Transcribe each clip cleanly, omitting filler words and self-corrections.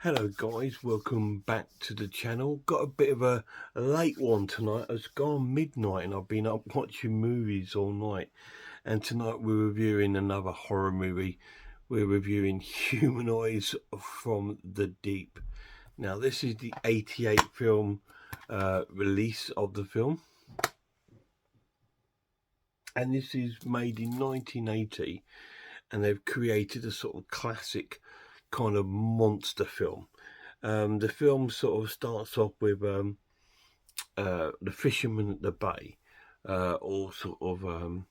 Hello guys, welcome back to the channel. Got a bit of a late one tonight. It's gone midnight and I've been up watching movies all night. And tonight we're reviewing another horror movie. We're reviewing Humanoids from the Deep. Now this is the 88 film release of the film. And this is made in 1980. And they've created a sort of classic kind of monster film. The film sort of starts off with the fishermen at the bay, all sort of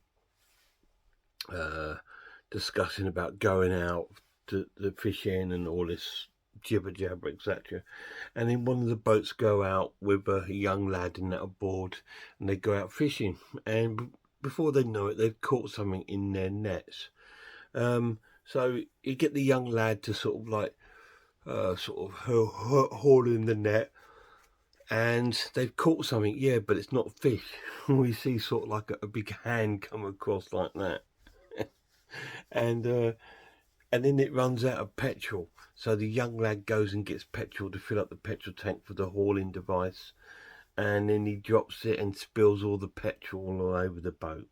discussing about going out to the fishing and all this jibber jabber, etc. And then one of the boats go out with a young lad in that aboard, and they go out fishing. And before they know it, they've caught something in their nets. So you get the young lad to sort of like haul in the net, and they've caught something, yeah, but it's not fish. We see sort of like a big hand come across like that, and then it runs out of petrol. So the young lad goes and gets petrol to fill up the petrol tank for the hauling device, and then he drops it and spills all the petrol all over the boat.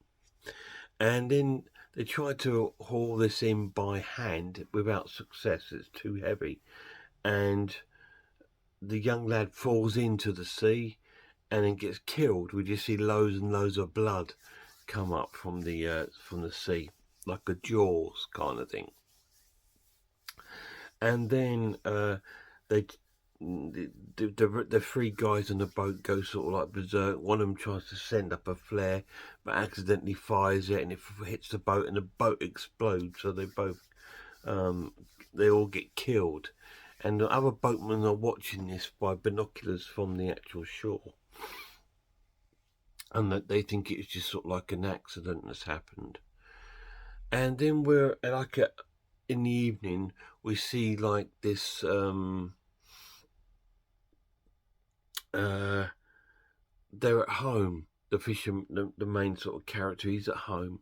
And then they try to haul this in by hand without success. It's too heavy, and the young lad falls into the sea and then gets killed. We just see loads and loads of blood come up from the sea, like a Jaws kind of thing. And then the three guys on the boat go sort of like berserk. One of them tries to send up a flare, but accidentally fires it, and it hits the boat, and the boat explodes. So they both, they all get killed, and the other boatmen are watching this by binoculars from the actual shore, and that they think it's just sort of like an accident that's happened. And then we're like in the evening, we see like this. They're at home. The fisherman, the main sort of character, he's at home,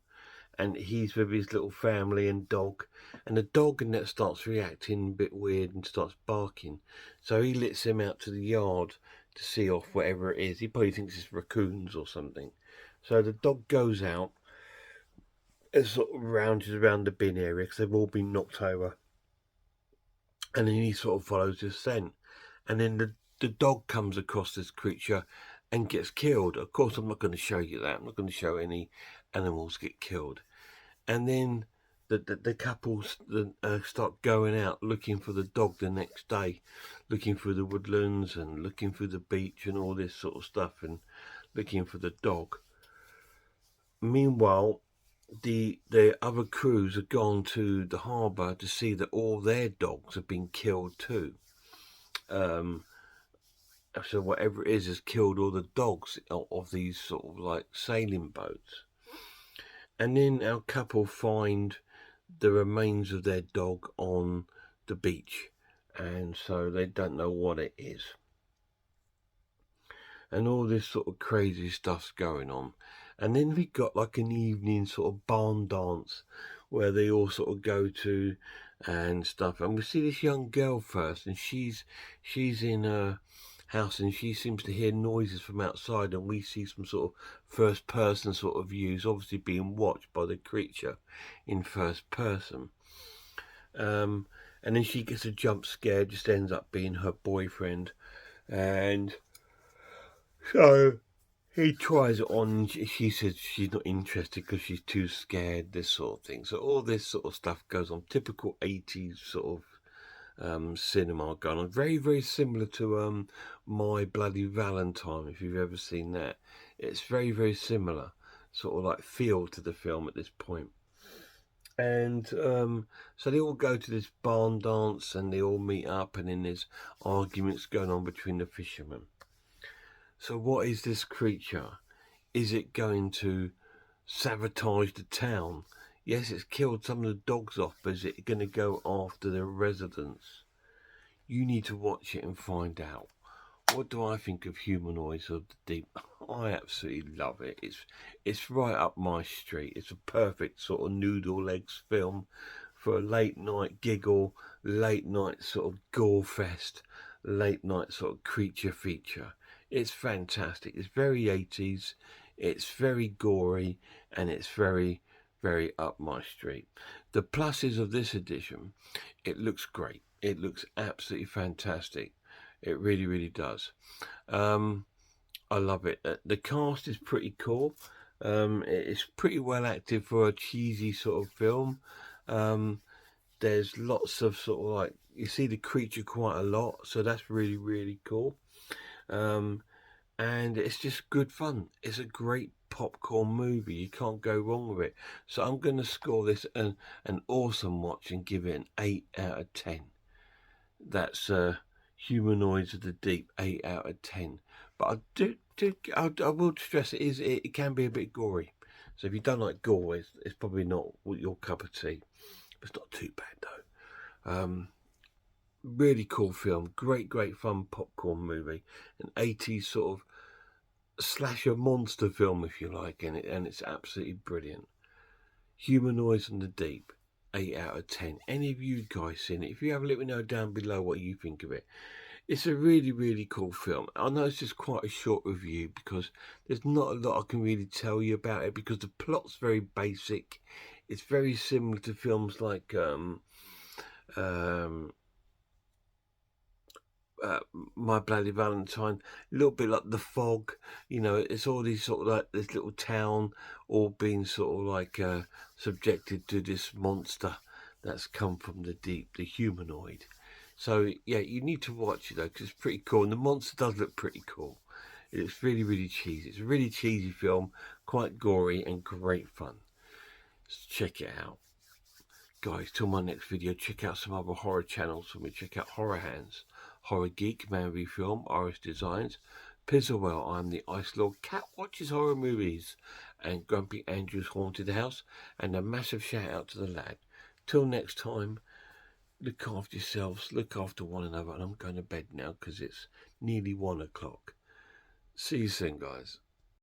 and he's with his little family and dog, and the dog in that starts reacting a bit weird and starts barking. So he lets him out to the yard to see off whatever it is. He probably thinks it's raccoons or something. So the dog goes out and sort of rounds around the bin area because they've all been knocked over, and then he sort of follows his scent, and then the dog comes across this creature and gets killed. Of course, I'm not going to show you that. I'm not going to show any animals get killed. And then the couples start going out looking for the dog the next day, looking through the woodlands and looking through the beach and all this sort of stuff, and looking for the dog. Meanwhile, the other crews have gone to the harbour to see that all their dogs have been killed too. So whatever it is has killed all the dogs of these sort of like sailing boats. And then our couple find the remains of their dog on the beach, and so they don't know what it is. And all this sort of crazy stuff's going on. And then we got like an evening sort of barn dance where they all sort of go to and stuff. And we see this young girl first, and she's in a house, and she seems to hear noises from outside, and we see some sort of first person sort of views, obviously being watched by the creature in first person. And then she gets a jump scare, just ends up being her boyfriend, and so he tries it on. She says she's not interested because she's too scared, this sort of thing. So all this sort of stuff goes on, typical 80s sort of cinema going on. Very, very similar to My Bloody Valentine, if you've ever seen that. It's very, very similar sort of like feel to the film at this point. And so they all go to this barn dance, and they all meet up, and then there's arguments going on between the fishermen. So what is this creature? Is it going to sabotage the town? Yes, it's killed some of the dogs off, but is it going to go after the residents? You need to watch it and find out. What do I think of Humanoids of the Deep? I absolutely love it. It's right up my street. It's a perfect sort of noodle legs film for a late night giggle late night sort of gore fest, late night sort of creature feature. It's fantastic. It's very 80s, it's very gory, and it's very, very up my street. The pluses of this edition: it looks great. It looks absolutely fantastic. It really, really does. I love it. The cast is pretty cool. It's pretty well acted for a cheesy sort of film. Um, there's lots of sort of like, you see the creature quite a lot, so that's really, really cool. Um, and it's just good fun. It's a great popcorn movie. You can't go wrong with it. So I'm going to score this an awesome watch and give it an 8 out of 10. That's Humanoids of the Deep, 8 out of 10. But I will stress it can be a bit gory. So if you don't like gore, it's probably not your cup of tea. It's not too bad though. Really cool film, great fun popcorn movie, an 80s sort of slasher monster film, if you like, and it's absolutely brilliant. Humanoids in the Deep, 8 out of 10. Any of you guys seen it? If you have, let me know down below what you think of it. It's a really, really cool film. I know it's just quite a short review because there's not a lot I can really tell you about it, because the plot's very basic. It's very similar to films like um, My Bloody Valentine, a little bit like The Fog. You know, it's all these sort of like this little town all being sort of like subjected to this monster that's come from the deep, the humanoid. So yeah, you need to watch it though, because it's pretty cool, and the monster does look pretty cool. It's really, really cheesy. It's a really cheesy film, quite gory and great fun. So check it out. Guys, till my next video, check out some other horror channels for me. Check out Horror Hands, Horror Geek, Man v Film, RS Designs, Pizzawell, I'm the Ice Lord, Cat Watches Horror Movies, and Grumpy Andrew's Haunted House, and a massive shout out to the lad. Till next time, look after yourselves, look after one another, and I'm going to bed now because it's nearly 1 o'clock. See you soon, guys.